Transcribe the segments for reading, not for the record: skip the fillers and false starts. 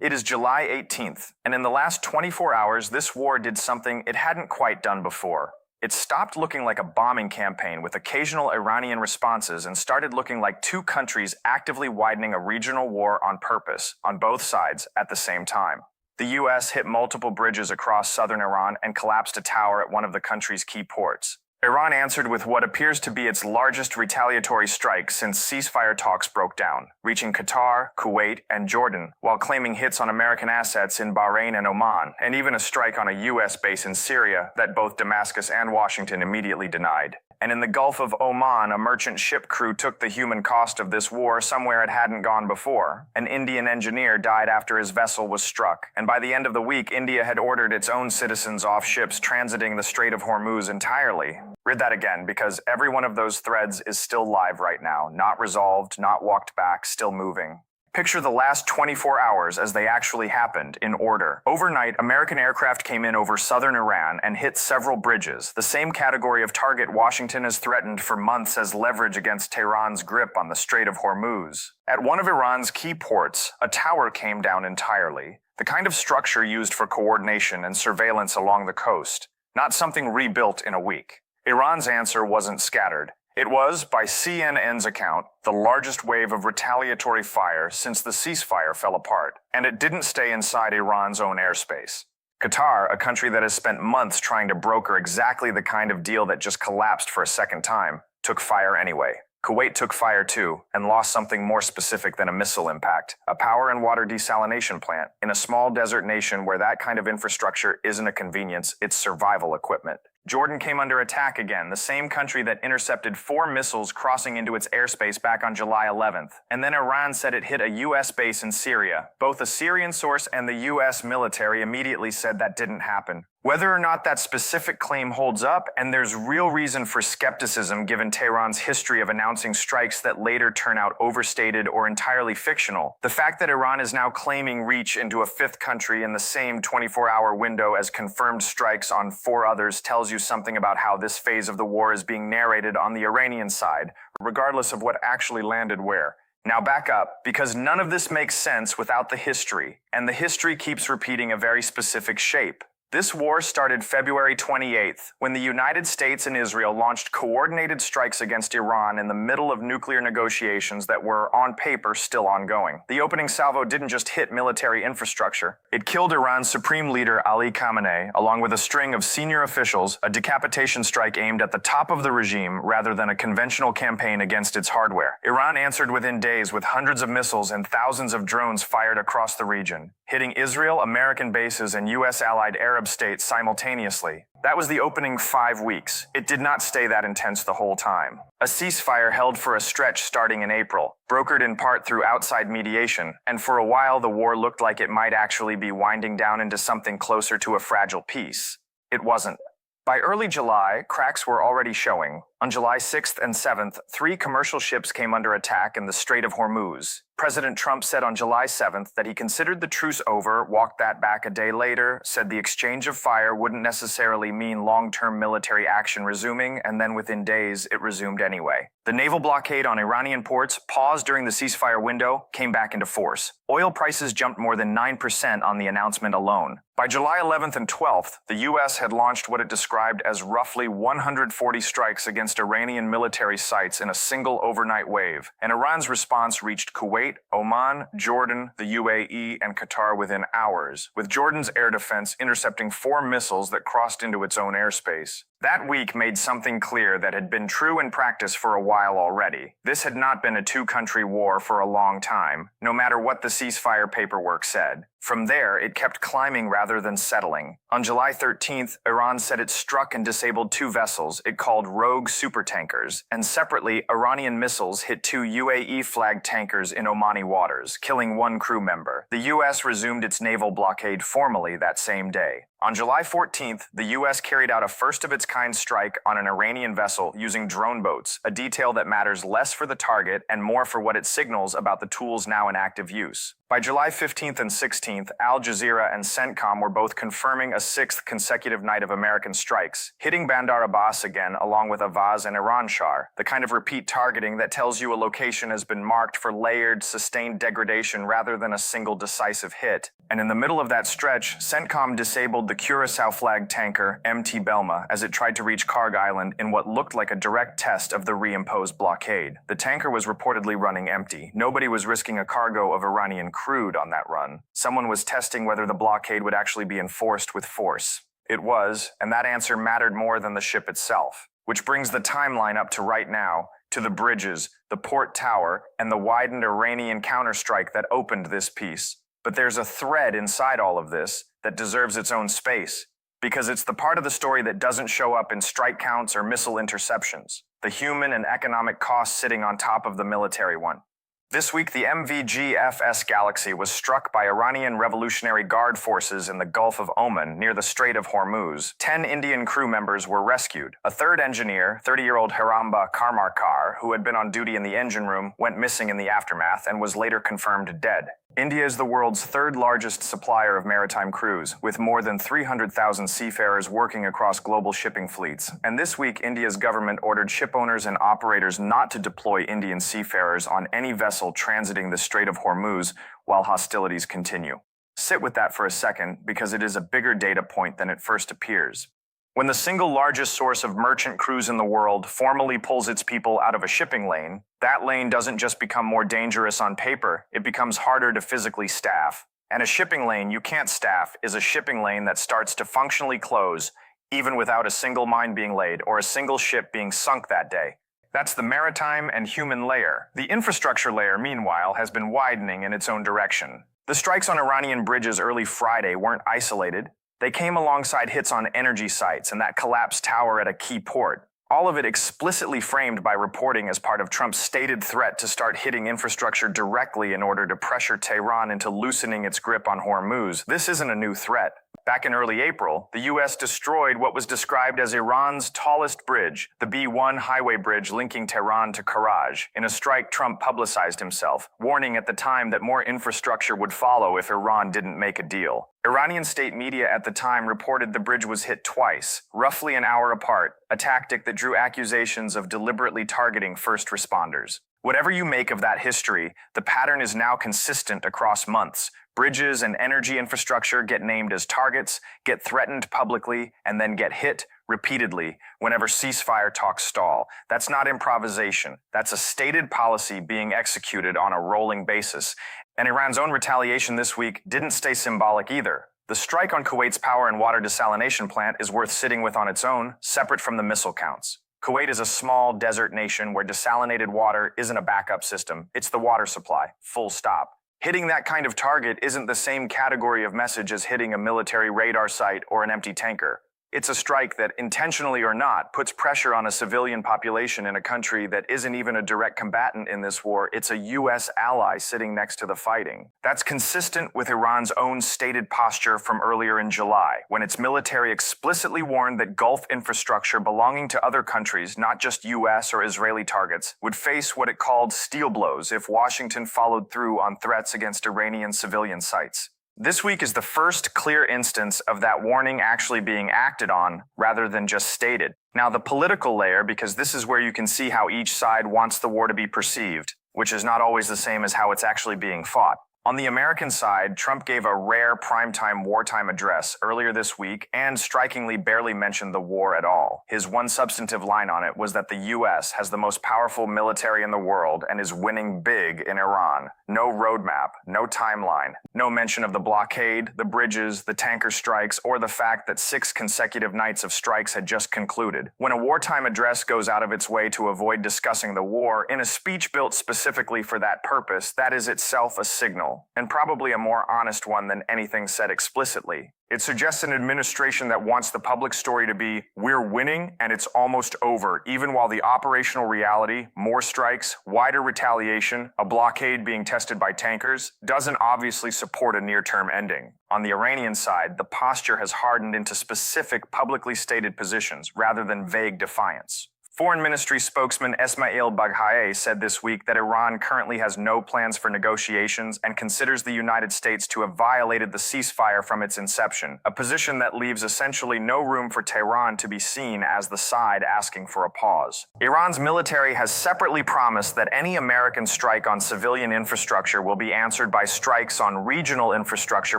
It is July 18th, and in the last 24 hours, this war did something it hadn't quite done before. It stopped looking like a bombing campaign with occasional Iranian responses and started looking like two countries actively widening a regional war on purpose, on both sides, at the same time. The U.S. hit multiple bridges across southern Iran and collapsed a tower at one of the country's key ports. Iran answered with what appears to be its largest retaliatory strike since ceasefire talks broke down, reaching Qatar, Kuwait, and Jordan, while claiming hits on American assets in Bahrain and Oman, and even a strike on a U.S. base in Syria that both Damascus and Washington immediately denied. And in the Gulf of Oman, a merchant ship crew took the human cost of this war somewhere it hadn't gone before. An Indian engineer died after his vessel was struck, and by the end of the week, India had ordered its own citizens off ships transiting the Strait of Hormuz entirely. Read that again, because every one of those threads is still live right now, not resolved, not walked back, still moving. Picture the last 24 hours as they actually happened, in order. Overnight, American aircraft came in over southern Iran and hit several bridges, the same category of target Washington has threatened for months as leverage against Tehran's grip on the Strait of Hormuz. At one of Iran's key ports, a tower came down entirely, the kind of structure used for coordination and surveillance along the coast, not something rebuilt in a week. Iran's answer wasn't scattered. It was, by CNN's account, the largest wave of retaliatory fire since the ceasefire fell apart, and it didn't stay inside Iran's own airspace. Qatar, a country that has spent months trying to broker exactly the kind of deal that just collapsed for a second time, took fire anyway. Kuwait took fire too, and lost something more specific than a missile impact, a power and water desalination plant, in a small desert nation where that kind of infrastructure isn't a convenience, it's survival equipment. Jordan came under attack again, the same country that intercepted 4 missiles crossing into its airspace back on July 11th. And then Iran said it hit a U.S. base in Syria. Both a Syrian source and the U.S. military immediately said that didn't happen. Whether or not that specific claim holds up, and there's real reason for skepticism given Tehran's history of announcing strikes that later turn out overstated or entirely fictional, the fact that Iran is now claiming reach into a 5th country in the same 24-hour window as confirmed strikes on 4 others tells you something about how this phase of the war is being narrated on the Iranian side, regardless of what actually landed where. Now back up, because none of this makes sense without the history, and the history keeps repeating a very specific shape. This war started February 28th, when the United States and Israel launched coordinated strikes against Iran in the middle of nuclear negotiations that were, on paper, still ongoing. The opening salvo didn't just hit military infrastructure. It killed Iran's supreme leader Ali Khamenei, along with a string of senior officials, a decapitation strike aimed at the top of the regime rather than a conventional campaign against its hardware. Iran answered within days with hundreds of missiles and thousands of drones fired across the region, hitting Israel, American bases, and U.S. allied Arab states simultaneously. That was the opening 5 weeks. It did not stay that intense the whole time. A ceasefire held for a stretch starting in April, brokered in part through outside mediation, and for a while the war looked like it might actually be winding down into something closer to a fragile peace. It wasn't. By early July, cracks were already showing. On July 6th and 7th, 3 commercial ships came under attack in the Strait of Hormuz. President Trump said on July 7th that he considered the truce over, walked that back a day later, said the exchange of fire wouldn't necessarily mean long-term military action resuming, and then within days, it resumed anyway. The naval blockade on Iranian ports, paused during the ceasefire window, came back into force. Oil prices jumped more than 9% on the announcement alone. By July 11th and 12th, the U.S. had launched what it described as roughly 140 strikes against Iranian military sites in a single overnight wave, and Iran's response reached Kuwait, Oman, Jordan, the UAE, and Qatar within hours, with Jordan's air defense intercepting 4 missiles that crossed into its own airspace. That week made something clear that had been true in practice for a while already. This had not been a 2-country war for a long time, no matter what the ceasefire paperwork said. From there, it kept climbing rather than settling. On July 13th, Iran said it struck and disabled 2 vessels it called rogue supertankers, and separately, Iranian missiles hit 2 UAE-flagged tankers in Omani waters, killing 1 crew member. The U.S. resumed its naval blockade formally that same day. On July 14th, the U.S. carried out a first-of-its-kind strike on an Iranian vessel using drone boats, a detail that matters less for the target and more for what it signals about the tools now in active use. By July 15th and 16th, Al Jazeera and CENTCOM were both confirming a sixth consecutive night of American strikes, hitting Bandar Abbas again along with Avaz and Iranshar, the kind of repeat targeting that tells you a location has been marked for layered, sustained degradation rather than a single decisive hit. And in the middle of that stretch, CENTCOM disabled the Curaçao-flagged tanker MT Belma as it tried to reach Karg Island in what looked like a direct test of the reimposed blockade. The tanker was reportedly running empty. Nobody was risking a cargo of Iranian crude on that run. Someone was testing whether the blockade would actually be enforced with force. It was, and that answer mattered more than the ship itself. Which brings the timeline up to right now, to the bridges, the port tower, and the widened Iranian counterstrike that opened this piece. But there's a thread inside all of this that deserves its own space, because it's the part of the story that doesn't show up in strike counts or missile interceptions, the human and economic costs sitting on top of the military one. This week, the MVG-FS Galaxy was struck by Iranian Revolutionary Guard forces in the Gulf of Oman near the Strait of Hormuz. 10 Indian crew members were rescued. A third engineer, 30-year-old Haramba Karmarkar, who had been on duty in the engine room, went missing in the aftermath and was later confirmed dead. India is the world's third largest supplier of maritime crews, with more than 300,000 seafarers working across global shipping fleets. And this week, India's government ordered shipowners and operators not to deploy Indian seafarers on any vessel transiting the Strait of Hormuz while hostilities continue. Sit with that for a second, because it is a bigger data point than it first appears. When the single largest source of merchant crews in the world formally pulls its people out of a shipping lane, that lane doesn't just become more dangerous on paper, it becomes harder to physically staff. And a shipping lane you can't staff is a shipping lane that starts to functionally close, even without a single mine being laid or a single ship being sunk that day. That's the maritime and human layer. The infrastructure layer, meanwhile, has been widening in its own direction. The strikes on Iranian bridges early Friday weren't isolated. They came alongside hits on energy sites and that collapsed tower at a key port. All of it explicitly framed by reporting as part of Trump's stated threat to start hitting infrastructure directly in order to pressure Tehran into loosening its grip on Hormuz. This isn't a new threat. Back in early April, the U.S. destroyed what was described as Iran's tallest bridge, the B-1 highway bridge linking Tehran to Karaj. In a strike, Trump publicized himself, warning at the time that more infrastructure would follow if Iran didn't make a deal. Iranian state media at the time reported the bridge was hit twice, roughly an hour apart, a tactic that drew accusations of deliberately targeting first responders. Whatever you make of that history, the pattern is now consistent across months. Bridges and energy infrastructure get named as targets, get threatened publicly, and then get hit repeatedly whenever ceasefire talks stall. That's not improvisation. That's a stated policy being executed on a rolling basis. And Iran's own retaliation this week didn't stay symbolic either. The strike on Kuwait's power and water desalination plant is worth sitting with on its own, separate from the missile counts. Kuwait is a small desert nation where desalinated water isn't a backup system. It's the water supply, full stop. Hitting that kind of target isn't the same category of message as hitting a military radar site or an empty tanker. It's a strike that, intentionally or not, puts pressure on a civilian population in a country that isn't even a direct combatant in this war. It's a U.S. ally sitting next to the fighting. That's consistent with Iran's own stated posture from earlier in July, when its military explicitly warned that Gulf infrastructure belonging to other countries, not just U.S. or Israeli targets, would face what it called steel blows if Washington followed through on threats against Iranian civilian sites. This week is the first clear instance of that warning actually being acted on rather than just stated. Now, the political layer, because this is where you can see how each side wants the war to be perceived, which is not always the same as how it's actually being fought. On the American side, Trump gave a rare primetime wartime address earlier this week and strikingly barely mentioned the war at all. His one substantive line on it was that the U.S. has the most powerful military in the world and is winning big in Iran. No roadmap, no timeline, no mention of the blockade, the bridges, the tanker strikes, or the fact that 6 consecutive nights of strikes had just concluded. When a wartime address goes out of its way to avoid discussing the war in a speech built specifically for that purpose, that is itself a signal. signal, and probably a more honest one than anything said explicitly. It suggests an administration that wants the public story to be, we're winning and it's almost over, even while the operational reality, more strikes, wider retaliation, a blockade being tested by tankers, doesn't obviously support a near-term ending. On the Iranian side, the posture has hardened into specific publicly stated positions rather than vague defiance. Foreign Ministry spokesman Esmail Baghaei said this week that Iran currently has no plans for negotiations and considers the United States to have violated the ceasefire from its inception, a position that leaves essentially no room for Tehran to be seen as the side asking for a pause. Iran's military has separately promised that any American strike on civilian infrastructure will be answered by strikes on regional infrastructure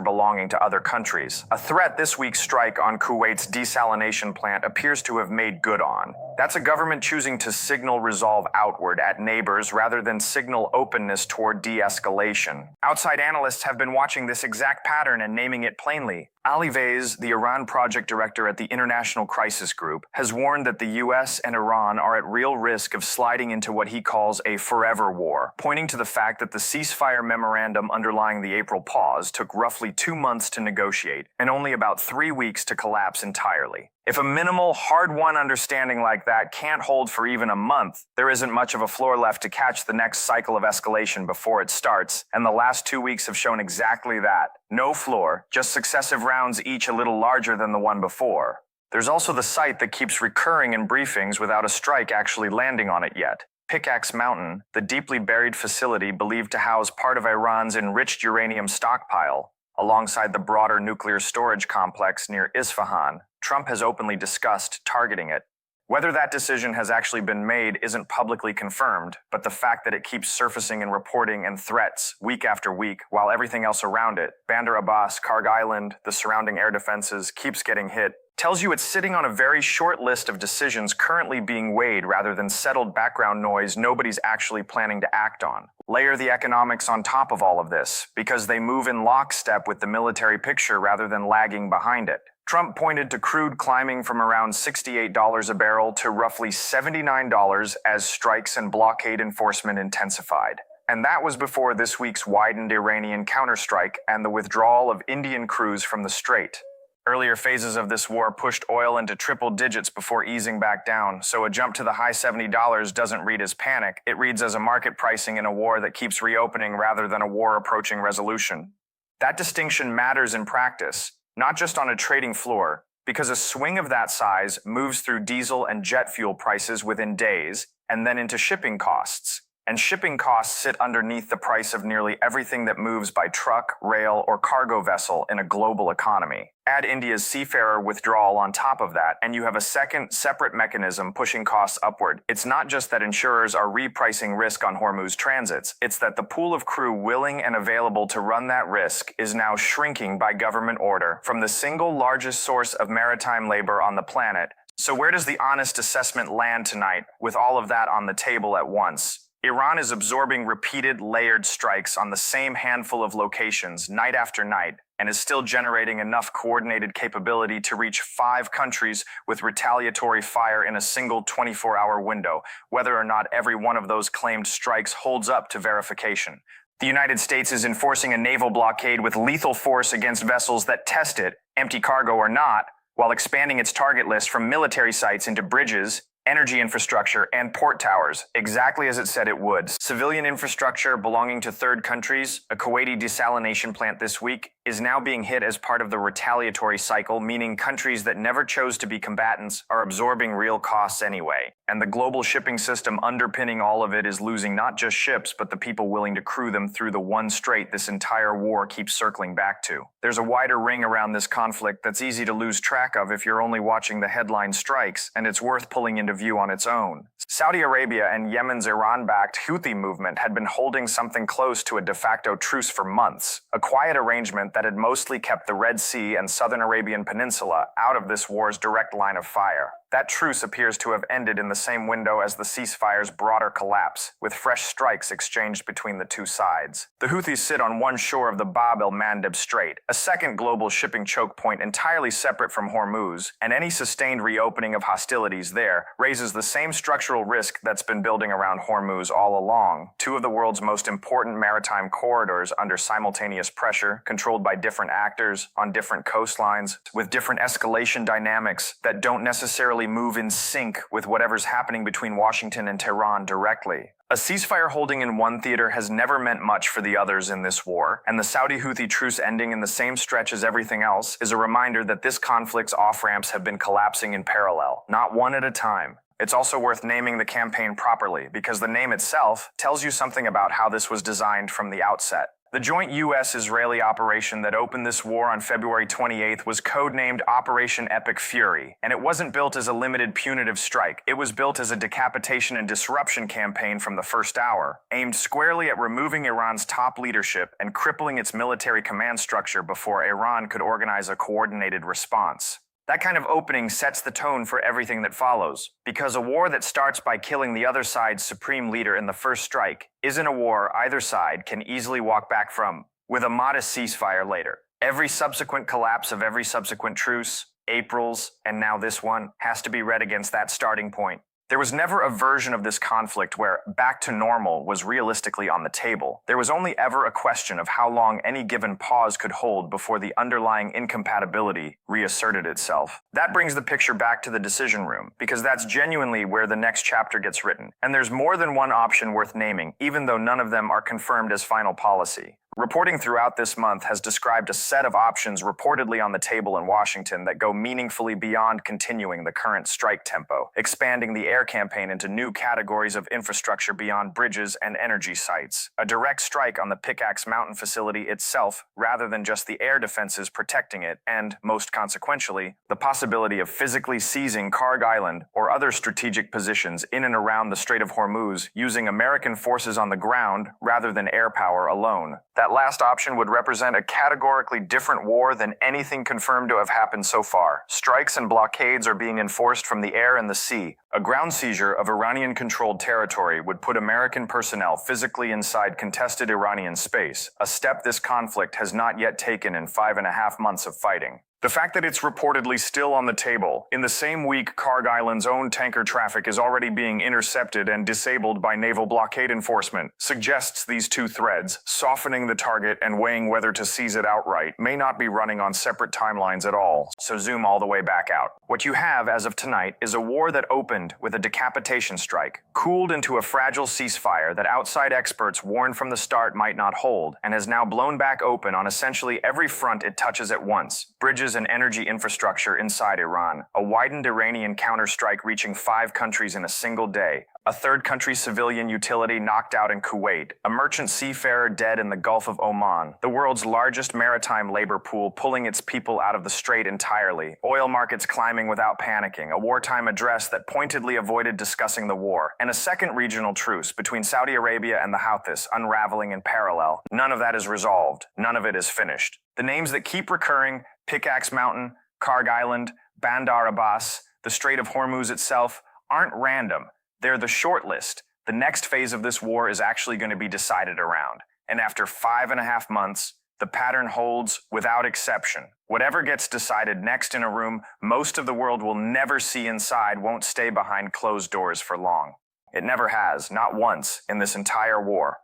belonging to other countries, a threat this week's strike on Kuwait's desalination plant appears to have made good on. That's a government choosing to signal resolve outward at neighbors rather than signal openness toward de-escalation. Outside analysts have been watching this exact pattern and naming it plainly. Ali Vaiz, the Iran project director at the International Crisis Group, has warned that the US and Iran are at real risk of sliding into what he calls a forever war, pointing to the fact that the ceasefire memorandum underlying the April pause took roughly 2 months to negotiate and only about 3 weeks to collapse entirely. If a minimal, hard-won understanding like that can't hold for even a month, there isn't much of a floor left to catch the next cycle of escalation before it starts, and the last 2 weeks have shown exactly that. No floor, just successive rounds each a little larger than the one before. There's also the site that keeps recurring in briefings without a strike actually landing on it yet. Pickaxe Mountain, the deeply buried facility believed to house part of Iran's enriched uranium stockpile, alongside the broader nuclear storage complex near Isfahan. Trump has openly discussed targeting it. Whether that decision has actually been made isn't publicly confirmed, but the fact that it keeps surfacing in reporting and threats week after week, while everything else around it, Bandar Abbas, Karg Island, the surrounding air defenses, keeps getting hit, tells you it's sitting on a very short list of decisions currently being weighed rather than settled background noise nobody's actually planning to act on. Layer the economics on top of all of this, because they move in lockstep with the military picture rather than lagging behind it. Trump pointed to crude climbing from around $68 a barrel to roughly $79 as strikes and blockade enforcement intensified. And that was before this week's widened Iranian counterstrike and the withdrawal of Indian crews from the Strait. Earlier phases of this war pushed oil into triple digits before easing back down, so a jump to the high $70 doesn't read as panic, it reads as a market pricing in a war that keeps reopening rather than a war approaching resolution. That distinction matters in practice, not just on a trading floor, because a swing of that size moves through diesel and jet fuel prices within days, and then into shipping costs. And shipping costs sit underneath the price of nearly everything that moves by truck, rail, or cargo vessel in a global economy. Add India's seafarer withdrawal on top of that, and you have a second, separate mechanism pushing costs upward. It's not just that insurers are repricing risk on Hormuz transits, it's that the pool of crew willing and available to run that risk is now shrinking by government order from the single largest source of maritime labor on the planet. So where does the honest assessment land tonight, with all of that on the table at once? Iran is absorbing repeated layered strikes on the same handful of locations night after night and is still generating enough coordinated capability to reach 5 countries with retaliatory fire in a single 24-hour window, whether or not every one of those claimed strikes holds up to verification. The United States is enforcing a naval blockade with lethal force against vessels that test it, empty cargo or not, while expanding its target list from military sites into bridges, energy infrastructure, and port towers, exactly as it said it would. Civilian infrastructure belonging to third countries, a Kuwaiti desalination plant this week, is now being hit as part of the retaliatory cycle, meaning countries that never chose to be combatants are absorbing real costs anyway. And the global shipping system underpinning all of it is losing not just ships, but the people willing to crew them through the one strait this entire war keeps circling back to. There's a wider ring around this conflict that's easy to lose track of if you're only watching the headline strikes, and it's worth pulling into view on its own. Saudi Arabia and Yemen's Iran-backed Houthi movement had been holding something close to a de facto truce for months, a quiet arrangement that had mostly kept the Red Sea and southern Arabian Peninsula out of this war's direct line of fire. That truce appears to have ended in the same window as the ceasefire's broader collapse, with fresh strikes exchanged between the two sides. The Houthis sit on one shore of the Bab el-Mandeb Strait, a second global shipping choke point entirely separate from Hormuz, and any sustained reopening of hostilities there raises the same structural risk that's been building around Hormuz all along. Two of the world's most important maritime corridors under simultaneous pressure, controlled by different actors on different coastlines, with different escalation dynamics that don't necessarily move in sync with whatever's happening between Washington and Tehran directly. A ceasefire holding in one theater has never meant much for the others in this war, and the Saudi-Houthi truce ending in the same stretch as everything else is a reminder that this conflict's off-ramps have been collapsing in parallel, not one at a time. It's also worth naming the campaign properly, because the name itself tells you something about how this was designed from the outset. The joint U.S.-Israeli operation that opened this war on February 28th was codenamed Operation Epic Fury, and it wasn't built as a limited punitive strike. It was built as a decapitation and disruption campaign from the first hour, aimed squarely at removing Iran's top leadership and crippling its military command structure before Iran could organize a coordinated response. That kind of opening sets the tone for everything that follows, because a war that starts by killing the other side's supreme leader in the first strike isn't a war either side can easily walk back from, with a modest ceasefire later. Every subsequent collapse of every subsequent truce, April's, and now this one, has to be read against that starting point. There was never a version of this conflict where back to normal was realistically on the table. There was only ever a question of how long any given pause could hold before the underlying incompatibility reasserted itself. That brings the picture back to the decision room, because that's genuinely where the next chapter gets written. And there's more than one option worth naming, even though none of them are confirmed as final policy. Reporting throughout this month has described a set of options reportedly on the table in Washington that go meaningfully beyond continuing the current strike tempo, expanding the air campaign into new categories of infrastructure beyond bridges and energy sites, a direct strike on the Pickaxe Mountain facility itself rather than just the air defenses protecting it, and, most consequentially, the possibility of physically seizing Karg Island or other strategic positions in and around the Strait of Hormuz using American forces on the ground rather than air power alone. That last option would represent a categorically different war than anything confirmed to have happened so far. Strikes and blockades are being enforced from the air and the sea. A ground seizure of Iranian-controlled territory would put American personnel physically inside contested Iranian space, a step this conflict has not yet taken in 5.5 months of fighting. The fact that it's reportedly still on the table, in the same week Karg Island's own tanker traffic is already being intercepted and disabled by naval blockade enforcement, suggests these two threads, softening the target and weighing whether to seize it outright, may not be running on separate timelines at all, so zoom all the way back out. What you have as of tonight is a war that opened with a decapitation strike, cooled into a fragile ceasefire that outside experts warned from the start might not hold, and has now blown back open on essentially every front it touches at once. Bridges and energy infrastructure inside Iran, a widened Iranian counterstrike reaching 5 countries in a single day, a third country civilian utility knocked out in Kuwait, a merchant seafarer dead in the Gulf of Oman, the world's largest maritime labor pool pulling its people out of the strait entirely, oil markets climbing without panicking, a wartime address that pointedly avoided discussing the war, and a second regional truce between Saudi Arabia and the Houthis unraveling in parallel. None of that is resolved. None of it is finished. The names that keep recurring, Pickaxe Mountain, Karg Island, Bandar Abbas, the Strait of Hormuz itself, aren't random. They're the short list. The next phase of this war is actually going to be decided around. And after 5.5 months, the pattern holds without exception. Whatever gets decided next in a room most of the world will never see inside won't stay behind closed doors for long. It never has, not once, in this entire war.